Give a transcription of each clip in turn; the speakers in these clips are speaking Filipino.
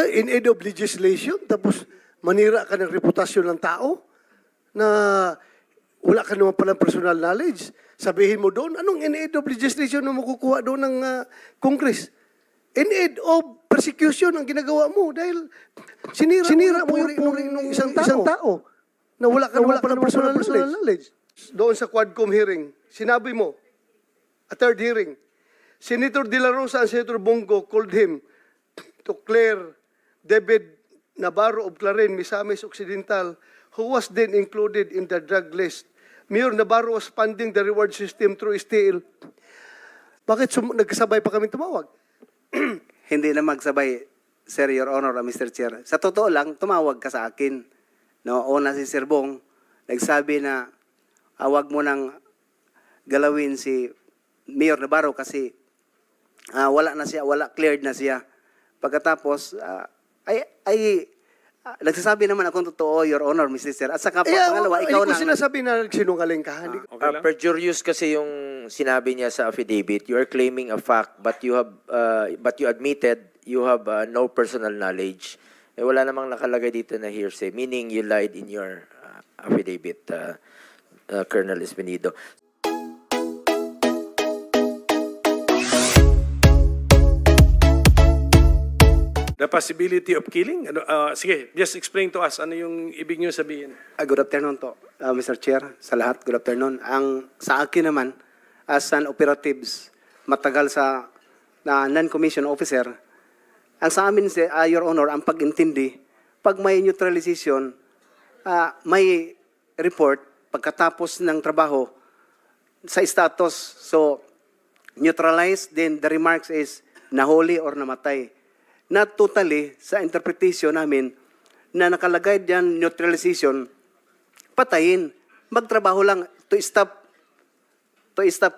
In aid of legislation, tapos manira ka ng reputasyon ng tao na wala ka naman palang personal knowledge. Sabihin mo doon, anong in aid of legislation na makukuha doon ng Congress? In aid of persecution ang ginagawa mo dahil sinira mo yung isang tao na wala ka naman palang personal knowledge. Doon sa Quadcom hearing, sinabi mo, a third hearing, Senator De La Rosa and Senator Bongo called him to clear David Navarro of Clarin, Misamis Occidental, who was then included in the drug list. Mayor Navarro was funding the reward system through STL. Bakit nagkasabay pa kami tumawag? Hindi na magsabay, Sir, Your Honor, Mr. Chair. Sa totoo lang, tumawag ka sa akin. No, una si Sir Bong, nagsabi na wag mo nang galawin si Mayor Navarro kasi wala na siya, cleared na siya. Pagkatapos, nagsasabi naman akong totoo, Your Honor, Mr. Chair. At saka pangalawa, ikaw na. Hindi ko sinasabi na sinungaling ka. Perjurious kasi yung sinabi niya sa affidavit. You are claiming a fact, but you admitted you have no personal knowledge. Wala namang nakalagay dito na hearsay, meaning you lied in your affidavit, Colonel Espinido. The possibility of killing? Sige, just explain to us. Ano yung ibig niyo sabihin? Good afternoon to, Mr. Chair, sa lahat. Good afternoon. Sa akin naman, as an operatives, matagal sa non-commissioned officer, ang sa amin, Your Honor, ang pag-intindi, pag may neutralization, may report pagkatapos ng trabaho sa status. So, neutralized, then the remarks is nahuli or namatay. Not totally sa interpretation namin na nakalagay diyan neutralization, patayin. Magtrabaho lang to stop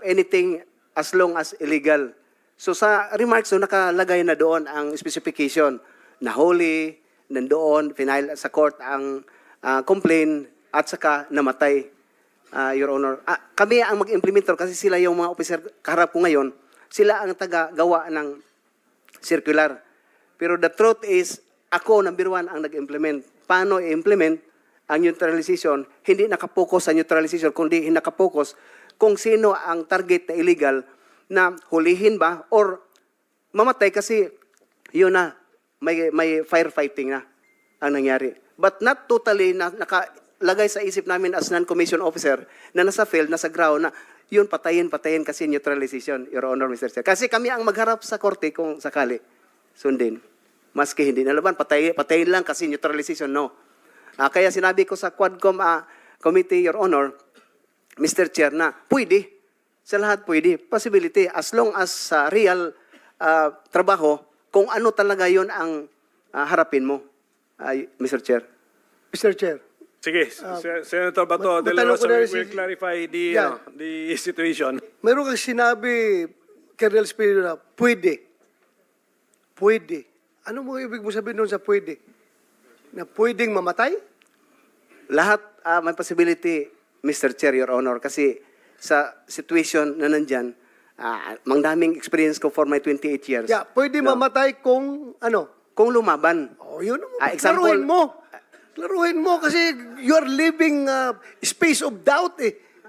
anything as long as illegal. So sa remarks so nakalagay na doon ang specification. Nahuli, nandoon, final sa court ang complaint at saka namatay, Your Honor. Kami ang mag-implementer kasi sila yung mga officer kaharap ko ngayon. Sila ang taga-gawa ng circular. Pero the truth is, ako, number one, ang nag-implement. Paano i-implement ang neutralization? Hindi nakapokus sa neutralization, kundi nakapokus kung sino ang target na illegal na hulihin ba or mamatay kasi yun na, may firefighting na ang nangyari. But not totally na nakalagay sa isip namin as non-commissioned officer na nasa field, nasa ground na yun patayin kasi neutralization, Your Honor, Mr. Chair. Kasi kami ang magharap sa korte kung sakali sundin. Maski hindi nalaban, patayin lang kasi neutralization, no. Kaya sinabi ko sa Quadcom Committee, Your Honor, Mr. Chair, na pwede, sa lahat pwede, possibility, as long as real trabaho, kung ano talaga yon ang harapin mo, Mr. Chair. Mr. Chair. Sige, Senator Bato, De La Rosa, we'll clarify the situation. Meron kang sinabi, Colonel Espinido, na pwede. Pwede. Ano mo ibig mo sabihin doon sa pwede? Na pwedeng mamatay? Lahat may possibility, Mr. Chair, Your Honor, kasi sa situation na nandyan, mangdaming experience ko for my 28 years. Yeah, pwede mamatay kung ano? Kung lumaban. Oh, yun. Example, Klaruhin mo kasi you are living space of doubt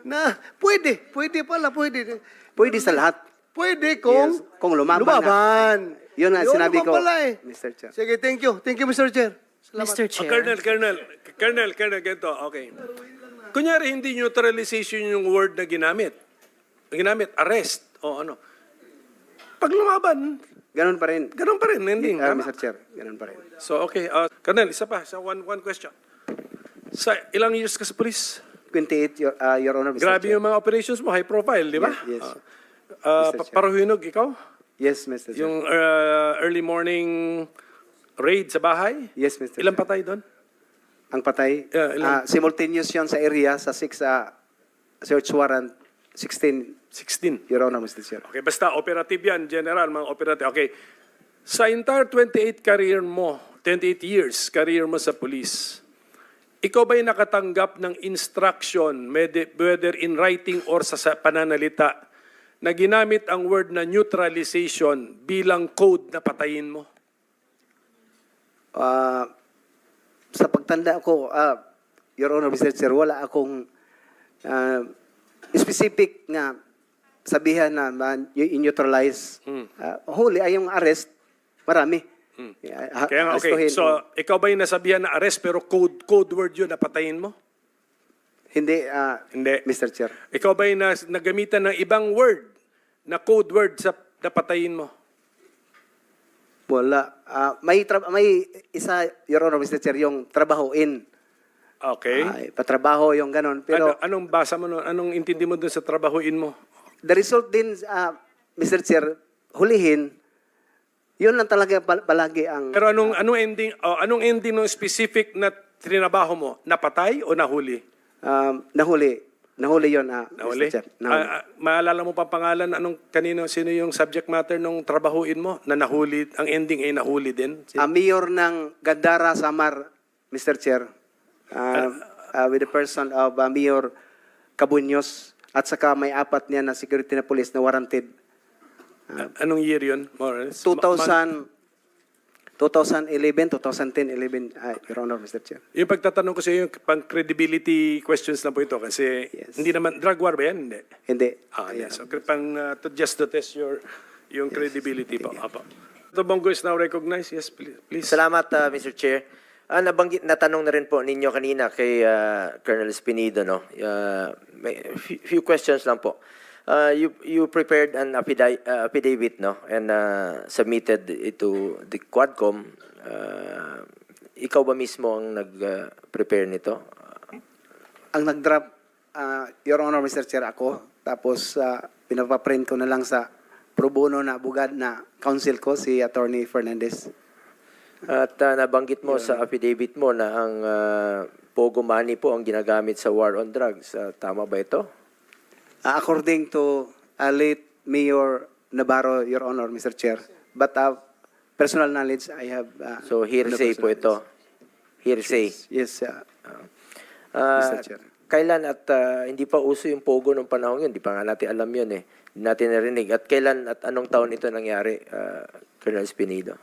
na pwede pala. Pwede sa lahat. Pwede kung lumaban. Yun na sinabi ko, Mr. Chair. Sige, thank you. Thank you, Mr. Chair. Salamat. Mr. Chair. Colonel, ganito, okay. Kunyari, hindi neutralization yung word na ginamit. Arrest, o ano. Pag lumaban, ganun pa rin. Ending. Mr. Chair, ganun pa rin. So, okay. Colonel, isa pa. One question. Sa ilang years ka sa police? 28, Your Honor, Mr. Grabe Chair. yung mga operations mo, high profile, di ba? Yes. Paruhinog, ikaw? Yes, Mr. Chair. Yung early morning raid sa bahay? Yes, Mr. Ilang Chair. patay doon? Ang patay? Ilan? Simultaneous yun sa area, sa 6 search warrant, 16, Your Honor, Mr. Chair. Okay, basta operative yan, general, mga operative. Okay. Sa entire 28 years career mo sa police, ikaw ba'y nakatanggap ng instruction, whether in writing or sa pananalita, na ginamit ang word na neutralization bilang code na patayin mo? sa pagtanda ko, Your Honor, Mr. Chair, wala akong specific na sabihan na i-neutralize. Huli ay yung arrest, marami. Kaya nga, okay. So, ikaw ba yung nasabihan na arrest pero code word yun na patayin mo? Hindi, Hindi. Mr. Chair. Ikaw ba yung nagamitan ng ibang word na code word sa napatayin mo? Wala. May isa, Your Honor, Mr. Chair, yung trabahoin. Okay. Patrabaho yung ganon. Pero anong basa mo nun? Anong intindi mo dun sa trabahuin mo? the result din, Mr. Chair, hulihin, yun lang talaga palagi ang... Pero anong ending ng specific na trinabaho mo? Napatay o nahuli? Nahuli. Nahuli yun, Nahuli? Mr. Chair. Nahuli. Maalala mo pa pangalan? Sino yung subject matter ng trabahuin mo na nahuli? Ang ending ay nahuli din? Mayor ng Gandara, Samar, Mr. Chair, with the person of Mayor Cabuños, at saka may 4 niya na security na police na warranted. Anong year yun? More or less? 2011, 2010, 11, Your Honor, Mr. Chair. Yung pagtatanong ko sa iyo, yung pang-credibility questions na po ito kasi Yes. hindi naman, drug war ba yan? Hindi. Hindi. Yes. So, just to test yung credibility po. Apo. The Bongo is now recognized. Yes, please. Salamat, Mr. Chair. Natanong na rin po ninyo kanina kay Colonel Espinido, no? May few questions lang po. You prepared an affidavit, no? And submitted it to the Quadcom. Ikaw ba mismo ang nag-prepare nito? Ang nag-drop, Your Honor, Mr. Chair, ako. Tapos, pinapaprint ko na lang sa pro bono na bugad na counsel ko, si Attorney Fernandez. At nabanggit mo sa affidavit mo na ang Pogo money po ang ginagamit sa war on drugs. Tama ba ito? According to late Mayor Navarro, Your Honor, Mr. Chair. But personal knowledge, I have... So hearsay po ito. Hearsay. Yes, Mr. Chair. Kailan at hindi pa uso yung Pogo nung panahon yun? Hindi pa nga natin alam yun eh. Hindi natin narinig. At kailan at anong taon ito nangyari, Colonel Espinido?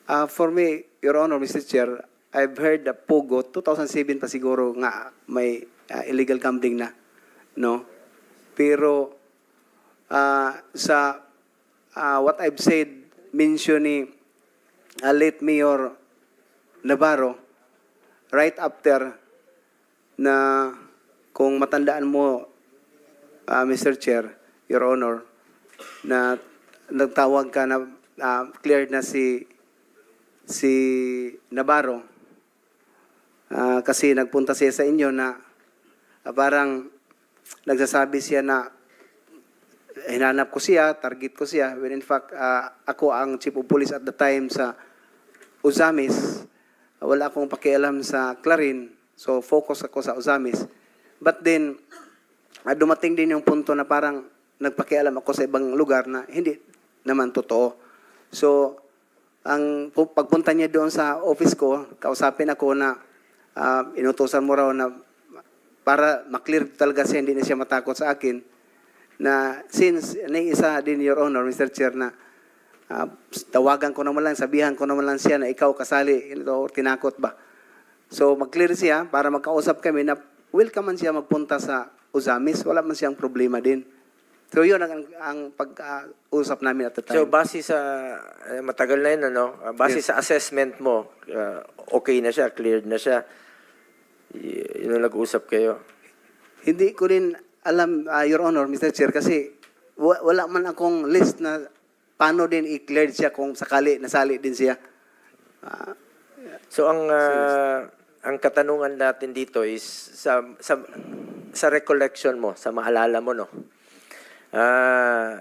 For me, Your Honor, Mr. Chair, I've heard the Pogo, 2007 pa siguro nga may illegal gambling na. No? Pero sa what I've said, mention ni late Mayor Navarro, right after na kung matandaan mo, Mr. Chair, Your Honor, na nagtawag ka na cleared na si Navarro kasi nagpunta siya sa inyo na parang nagsasabi siya na hinanap ko siya, target ko siya, when in fact ako ang chief of police at the time sa Uzamis. Wala akong pakialam sa Clarin, so focus ako sa Uzamis. But then dumating din yung punto na parang nagpakialam ako sa ibang lugar na hindi naman totoo. So ang pagpunta niya doon sa office ko, kausapin ako na inutusan mo raw na para maklear talaga siya, hindi na siya matakot sa akin, na since isa din, Your Honor, Mr. Chair, na tawagan ko naman lang, sabihan ko naman lang siya na ikaw kasali, tinakot ba? So mag-clear siya para magkausap kami na welcome man siya magpunta sa Uzamis, wala man siyang problema din. So yun ang pag-usap namin at the time. So base sa matagal na yun, ano? Base sa assessment mo, okay na siya, cleared na siya. Yun ang nag-usap kayo. Hindi ko rin alam, Your Honor, Mr. Chair, kasi wala man akong list na paano din i-cleared siya kung sakali nasali din siya. So ang katanungan natin dito is sa recollection mo, sa maalala mo, no?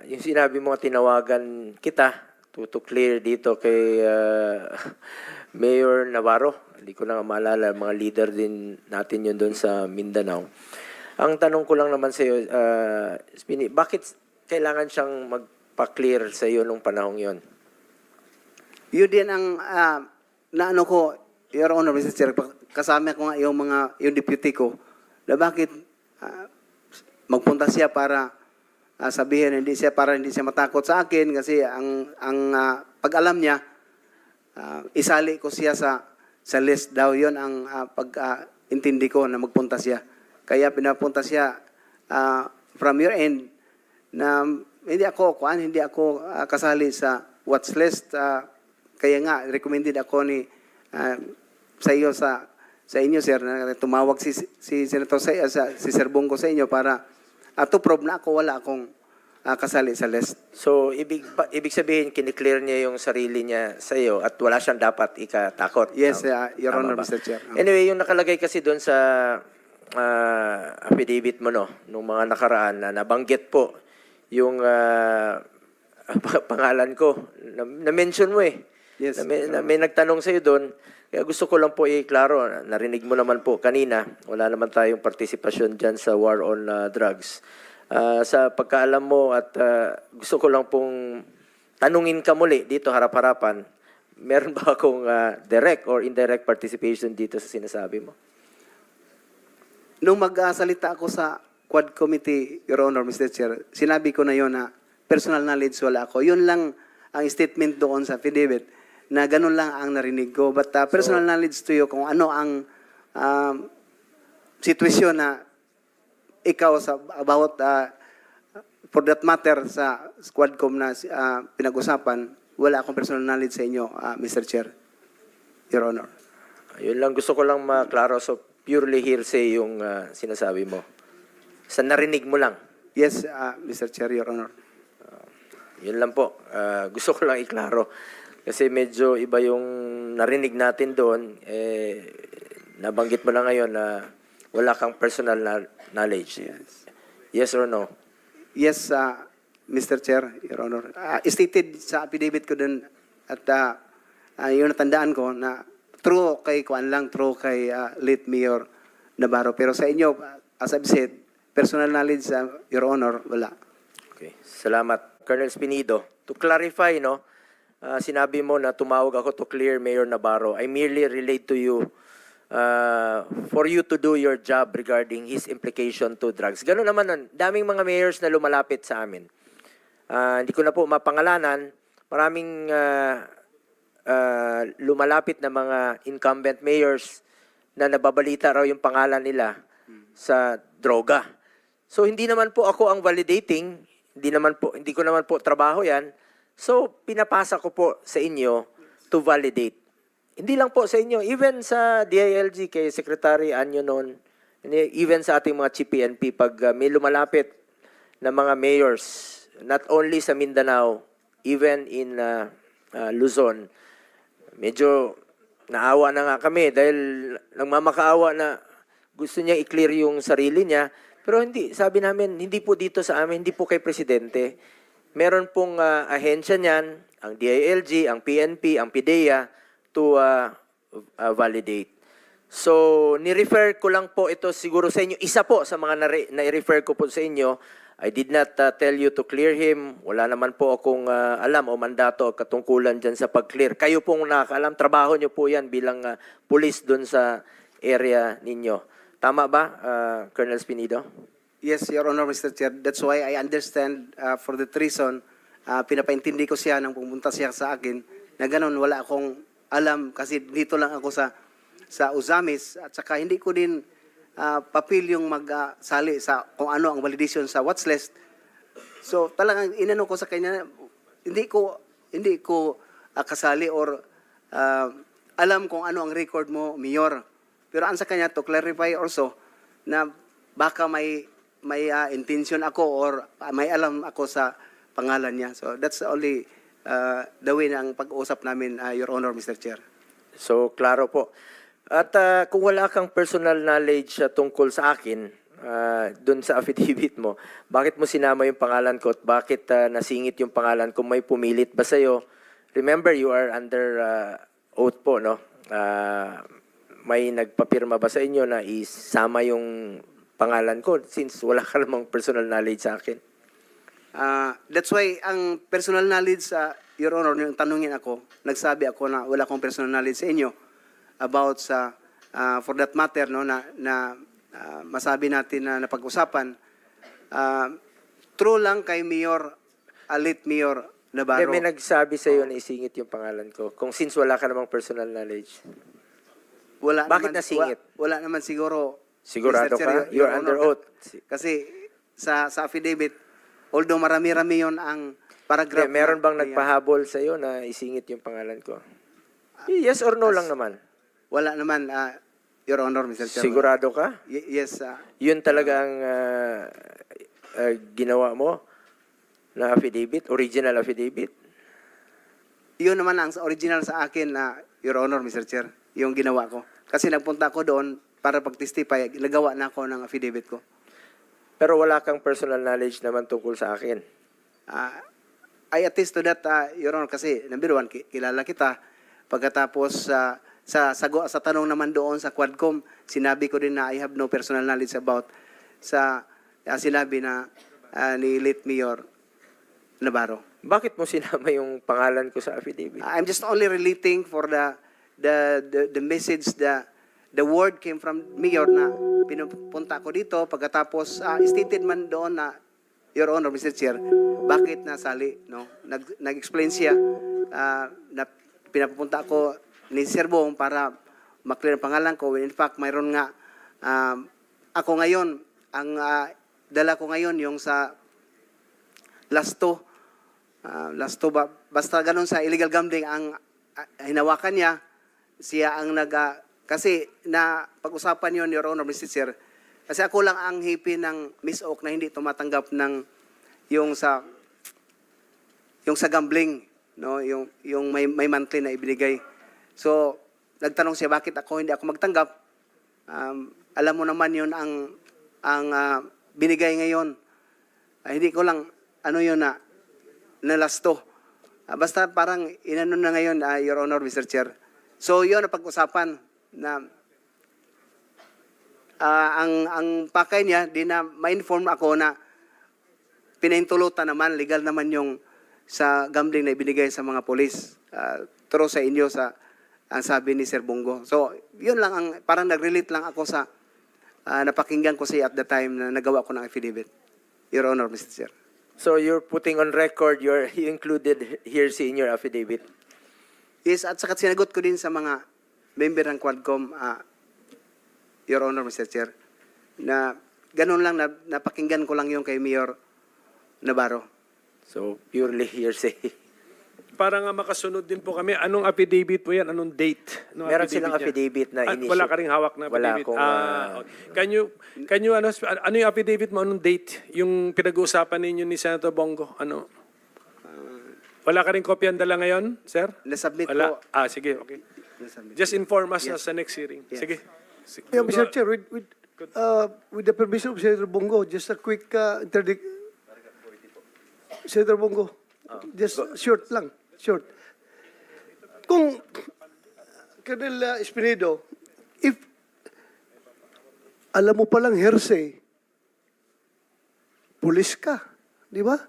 Yung sinabi mo, tinawagan kita to clear dito kay Mayor Navarro. Hindi ko lang maalala, mga leader din natin yun doon sa Mindanao. Ang tanong ko lang naman sa iyo, bakit kailangan siyang magpa-clear sa iyo nung panahong yon? Yun din ang naano ko, Your Honor, Mr. Chair, kasama ko nga yung deputy ko, na bakit magpunta siya para sabihin hindi siya matakot sa akin kasi ang pag-alam niya isali ko siya sa list daw. Yon ang pag-intindi ko na magpunta siya. Kaya pinapunta siya from your end na hindi ako kasali sa watch list. Kaya nga recommended ako ni sa inyo sir na tumawag si Senator si Sir Bongo sa inyo para to prove na wala akong kasali sa list. So, ibig sabihin, kiniklear niya yung sarili niya sa iyo at wala siyang dapat ikatakot. Yes, Your Tama Honor, ba? Mr. Chair. Anyway, yung nakalagay kasi doon sa affidavit mo, no, nung mga nakaraan na nabanggit po yung pangalan ko. Na-mention mo eh. Yes. Na may nagtanong sa iyo doon. Kaya gusto ko lang po i-klaro. Narinig mo naman po kanina, wala naman tayong partisipasyon dyan sa war on drugs. Sa pagkaalam mo at gusto ko lang pong tanungin ka muli dito harap-harapan, meron ba akong direct or indirect participation dito sa sinasabi mo? Nung magsalita ako sa Quad Committee, Your Honor, Mr. Chair, sinabi ko na yon na personal knowledge wala ako. Yun lang ang statement doon sa affidavit na ganun lang ang narinig ko. But personal knowledge to you kung ano ang sitwasyon na ikaw about for that matter sa Quadcom na pinag-usapan, wala akong personal knowledge sa inyo, Mr. Chair, Your Honor. Yun lang gusto ko lang maklaro. So purely hearsay yung sinasabi mo. Sa narinig mo lang. Yes, Mr. Chair, Your Honor. Yun lang po. Gusto ko lang iklaro. Kasi medyo iba yung narinig natin doon. Nabanggit mo na ngayon na wala kang personal knowledge. Yes or no? Yes, Mr. Chair, Your Honor. Stated sa affidavit ko dun at yung natandaan ko na true kay late Mayor Navarro. Pero sa inyo, as I've said, personal knowledge, Your Honor, wala. Okay. Salamat. Colonel Spinido, to clarify, no, sinabi mo na tumawag ako to clear Mayor Navarro. I merely relate to you for you to do your job regarding his implication to drugs. Ganun naman nun. Daming mga mayors na lumalapit sa amin. Hindi ko na po mapangalanan. Maraming lumalapit na mga incumbent mayors na nababalita raw yung pangalan nila sa droga. So hindi naman po ako ang validating, hindi ko naman po trabaho 'yan. So pinapasa ko po sa inyo to validate. Hindi lang po sa inyo, even sa DILG kay Secretary Anyo noon, even sa ating mga Chief PNP pag may lumalapit na mga mayors, not only sa Mindanao, even in Luzon, medyo naawa na nga kami dahil nagmamakaawa na gusto niya i-clear yung sarili niya. Pero hindi, sabi namin, hindi po dito sa amin, hindi po kay Presidente. Meron pong ahensya niyan, ang DILG, ang PNP, ang PIDEA, to validate. So, ni-refer ko lang po ito siguro sa inyo. Isa po sa mga na-refer ko po sa inyo. I did not tell you to clear him. Wala naman po akong alam o mandato o katungkulan dyan sa pag-clear. Kayo pong nakakaalam, trabaho nyo po yan bilang police dun sa area ninyo. Tama ba, Colonel Spinido? Yes, Your Honor, Mr. Chair. That's why I understand for that reason, pinapaintindi ko siya nang pumunta siya sa akin na ganun, wala akong alam kasi dito lang ako sa Uzamis at saka hindi ko din papil yung magsali sa kung ano ang validation sa watch list. So talagang inano ko sa kanya, hindi ko kasali or alam kung ano ang record mo, Mayor. Pero ang sa kanya to clarify also na baka may intention ako or may alam ako sa pangalan niya. So that's only the way ng pag-usap namin, Your Honor, Mr. Chair. So, klaro po. At kung wala kang personal knowledge tungkol sa akin, dun sa affidavit mo, bakit mo sinama yung pangalan ko at bakit nasingit yung pangalan ko? May pumilit ba sa'yo? Remember, you are under oath po, no? May nagpapirma ba sa inyo na isama yung pangalan ko since wala ka namang personal knowledge sa akin? That's why ang personal knowledge, Your Honor, yung tanungin ako, nagsabi ako na wala akong personal knowledge sa inyo about sa, for that matter, no, na masabi natin na napag-usapan. True lang kay Mayor, late Mayor Navarro. May nagsabi sa iyo na isingit yung pangalan ko. Kung since wala ka namang personal knowledge. Wala Bakit naman, nasingit? Wala naman siguro. Sigurado Mr. Chair, ka? You're under Honor, oath. Kasi sa affidavit, although marami-rami yon ang paragraph. Meron bang na- nagpahabol sa iyo na isingit yung pangalan ko? Yes or no lang naman. Wala naman, Your Honor, Mr. Chair. Sigurado ka? Yes, Yun talaga ang ginawa mo na affidavit, original affidavit? yun naman ang original sa akin na Your Honor, Mr. Chair, yung ginawa ko. Kasi nagpunta ako doon para pag-testify, nagawa na ako ng affidavit ko. Pero wala kang personal knowledge naman tungkol sa akin. I attest to that, Your Honor, kasi number one, kilala kita. Pagkatapos sa tanong naman doon sa Quadcom, sinabi ko din na I have no personal knowledge about sa sinabi na ni late Mayor Navarro. Bakit mo sinama yung pangalan ko sa affidavit? I'm just only relating for the message, the word came from Mayor na pinupunta ko dito. Pagkatapos, stated man doon na, Your Honor, Mr. Chair, bakit nasali, no? Nag-explain siya na pinapunta ko ni Sir Bong para maklear ang pangalan ko. In fact, mayroon nga, ako ngayon, ang dala ko ngayon yung sa Lasto ba, basta ganun sa illegal gambling ang hinawakan niya, siya ang kasi na pag-usapan yon, Your Honor, Mr. Chair, kasi ako lang ang hipi ng Miss Oak na hindi tumatanggap ng yung sa gambling, no, yung may monthly na ibinigay. So nagtanong siya bakit hindi ako magtanggap. Alam mo naman yun ang binigay ngayon. Hindi ko lang ano yun na Lasto. Basta parang inano na ngayon, Your Honor, Mr. Chair. So yun ang pag-usapan na ang pakay niya, di na ma-inform ako na pinahintulutan naman, legal naman yung sa gambling na ibinigay sa mga polis. True sa inyo ang sabi ni Sir Bongo. So yun lang, parang nag-relate lang ako sa napakinggan ko siya at the time na nagawa ko ng affidavit. Your Honor, Mr. Chair. So you're putting on record, you included hearsay in your affidavit? Yes, at saka sinagot ko din sa mga member ng Quadcom, Your Honor, Mr. Chair, na ganun lang, napakinggan ko lang yung kay Mayor Navarro. So purely hearsay. Para nga makasunod din po kami, anong affidavit po yan? Anong date? Anong Meron silang niya? affidavit na initial. Wala ka ring hawak na Wala affidavit? akong, Okay. Can you ano yung affidavit mo? Anong date? Yung pinag-uusapan ninyo ni Senator Bongo? Ano? Wala ka ring kopya ang dala ngayon, sir? Nasubmit Wala? ko. Sige, okay. Nasubmit. Just inform us Yes. sa next hearing. Yes. Sige. Yeah, Mr. Chair, with the permission of Senator Bongo, just a quick interdict. Senator Bongo, just short lang, short. Kung, Colonel Espinedo, if alam mo palang hearsay, pulis ka, di ba?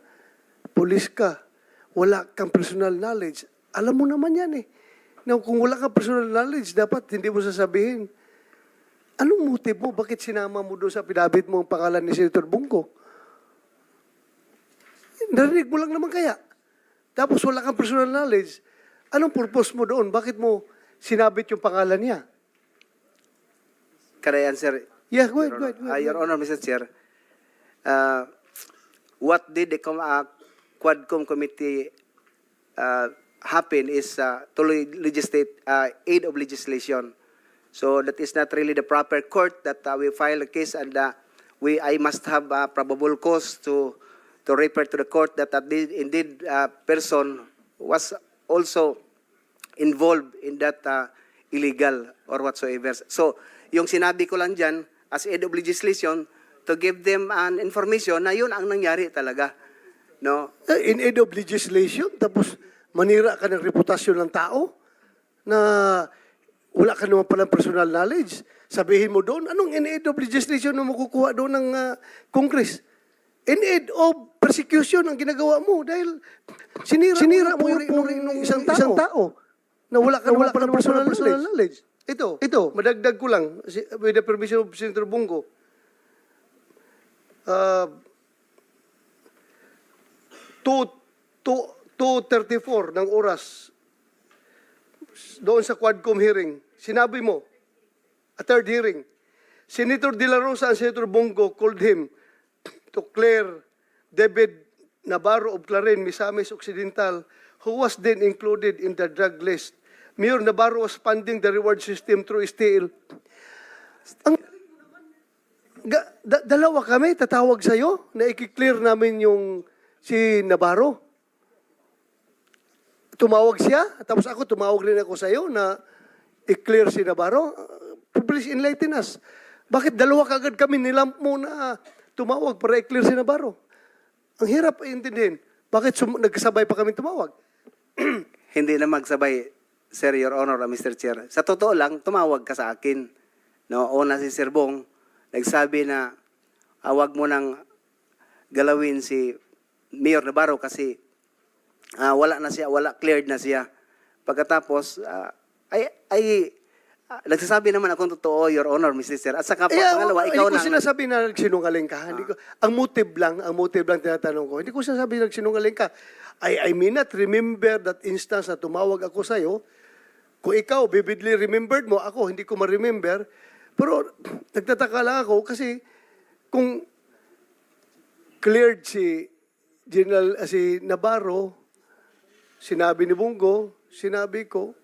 Pulis ka, wala kang personal knowledge. Alam mo naman yan eh. Now, kung wala kang personal knowledge, dapat hindi mo sasabihin. Anong motive mo? Bakit sinama mo doon sa pinabit mo ang pangalan ni Senator Bongo? Narinig mo lang naman kaya. Tapos wala kang personal knowledge. Anong purpose mo doon? Bakit mo sinabit yung pangalan niya? Can I answer? Yeah, go ahead. Your Honor, Mr. Chair, what did the Quadcom committee happen is to legislate aid of legislation. So that is not really the proper court that we file a case, and I must have probable cause to refer to the court that indeed person was also involved in that illegal or whatsoever. So yung sinabi ko lang dyan as aid of legislation to give them an information na yun ang nangyari talaga. No? In aid of legislation, tapos manira ka ng reputasyon ng tao na wala ka naman palang personal knowledge. Sabihin mo doon, anong in aid of legislation na makukuha doon ng Congress? In aid of persecution ang ginagawa mo dahil sinira mo yung puri ng isang tao na wala ka naman palang personal knowledge. Ito, madagdag ko lang, with the permission of Senator Bongo. 2:34 ng oras, doon sa Quadcom hearing, sinabi mo, a third hearing, Senator De La Rosa and Senator Bongo called him to clear David Navarro of Clarin, Misamis Occidental, who was then included in the drug list. Mayor Navarro was funding the reward system through STL. Dalawa kami tatawag sa'yo na i-clear namin yung si Navarro. Tumawag siya, tapos ako tumawag rin ako sa'yo na i-clear si Navarro. Please enlighten us. Bakit dalawa kagad kami nilamp mo na tumawag para i-clear si Navarro? Ang hirap intindihin. Bakit nagkasabay pa kami tumawag? Hindi na magsabay, Sir, Your Honor, Mr. Chair. Sa totoo lang, tumawag ka sa akin. No, una si Sir Bong, nagsabi na wag mo nang galawin si Mayor Navarro kasi wala na siya, cleared na siya. Pagkatapos, nagsasabi naman akong totoo, Your Honor, Mr. Chair. At saka pangalawa, ikaw hindi ko na... sinasabi na nagsinungaling ka. Hindi ko, ang motive lang tinatanong ko. Hindi ko sinasabi na nagsinungaling ka. I may not remember that instance na tumawag ako sa'yo. Kung ikaw, vividly remembered mo, ako, hindi ko ma-remember. Pero nagtataka lang ako kasi kung cleared si si Navarro, sinabi ni Bongo, sinabi ko,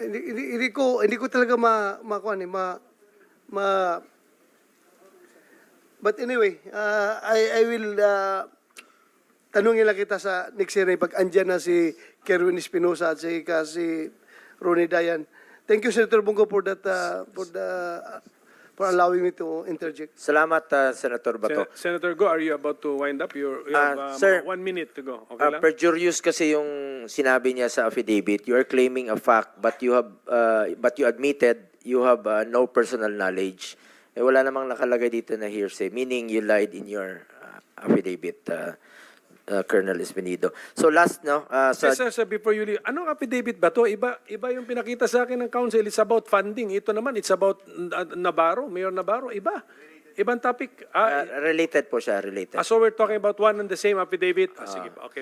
hindi ko talaga but anyway, I will tanungin lang kita sa next hearing pag andyan na si Kerwin Espinosa at si Ronnie Dayan. Thank you, Senator Bongo, for allowing me to interject. Salamat, Senator Bato. Senator Go, are you about to wind up? You have sir, 1 minute to go. Okay lang? Perjurious kasi yung sinabi niya sa affidavit. You are claiming a fact, but you admitted you have no personal knowledge. Wala namang nakalagay dito na hearsay, meaning you lied in your affidavit, Colonel Espinido. So last, no? Sir, before you leave, anong affidavit ba to? Iba yung pinakita sa akin ng council. It's about funding. Ito naman, it's about Navarro, Mayor Navarro. Ibang topic. Related po siya, related. So we're talking about one and the same affidavit. Sige, okay.